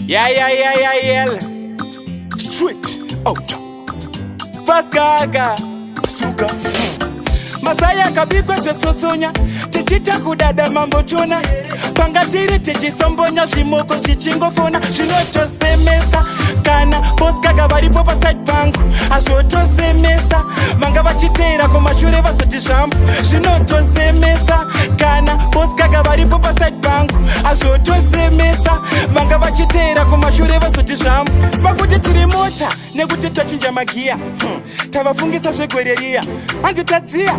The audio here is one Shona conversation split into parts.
Yeah. Street out. Paskaga suga Masaya kabikwa chotsotonya tichita kudada mambo chona pangatiri tichisombonya zvimoko zvichingofona zvinotosemesa kana poskaga varipo paside pangu azvotosemesa vanga vachiteera kumashure vazoti zvambo zvinotosemesa kana poskaga varipo paside pangu azvotosemesa vanga vachiteera kumashure vazoti zvambo vakuti tiri mota nekuti tachinja magiya tavafungisa zvegwereriya hanzi tadziya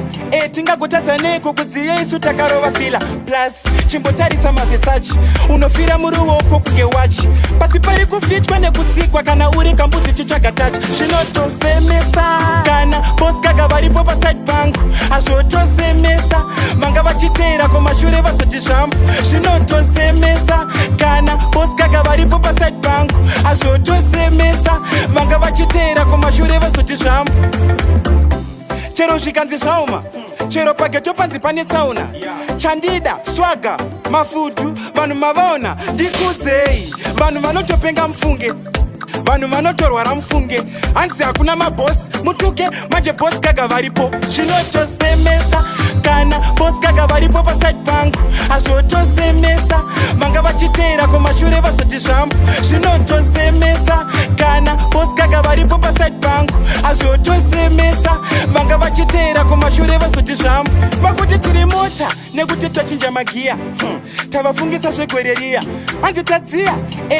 tingagotadza neiko kudziya isu takarova fila plus chimbotarisa mavhesachi unofira muruoko kunge wachi pasi pari kufitwa nekutsikwa kana uri kambuzi chitsvaga tachi zvinotosemesa kana poskaga varipo paside pangu azvotosemesa vanga vachiteera kumashure vazoti zvambo zvinotosemesa kana poskaga varipo paside pangu azvotosemesa vanga vachiteera kumashure vazoti zvambo chero zvikanzi zvauma chero pageto panzi pane tsauna chandida swaga mafutu vanhu mavaona ndikudzei vanhu vanotopenga mufunge vanhu vanotorwara mufunge hanzi hakuna mabosi mutuke manje bosi kaga varipo zvinotosemesa kana bosi kaga varipo paside pangu azvotosemesa vanga vachiteera kumashure vazoti zvambo zvinotosemesa kana bosi kaga varipo paside pangu azvotosemesa vanga vachiteera kumashure vazoti zvambo vakuti tiri mota nekuti tachinja magiya tavafungisa zvegwereriya hanzi tadziya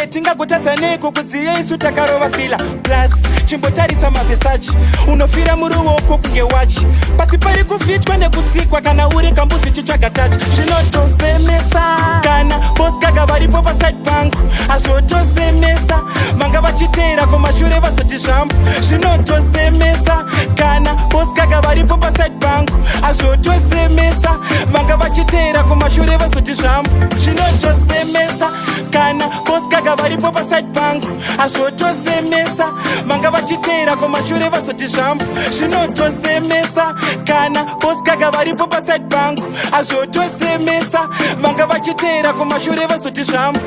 tingagotadza neiko kudziya isu takarova fila plus chimbotarisa mavhesachi unofira muruoko kunge wachi pasi pari kufitwa nekutsikwa kana uri kambuzi chitsvaga tachi zvinotosemesa kana poskaga varipo paside pangu azvotosemesa vanga vachiteera kumashure vazoti zvambo zvinotosemesa kana poskaga varipo paside pangu azvotosemesa vanga vachiteera kumashure vazoti zvambo zvinotosemesa kana poskaga varipo paside pangu azvotosemesa vanga vachiteera kumashure vazoti zvambo zvinotosemesa kana poskaga varipo paside pangu azvotosemesa vanga vachiteera kumashure vazoti zvambo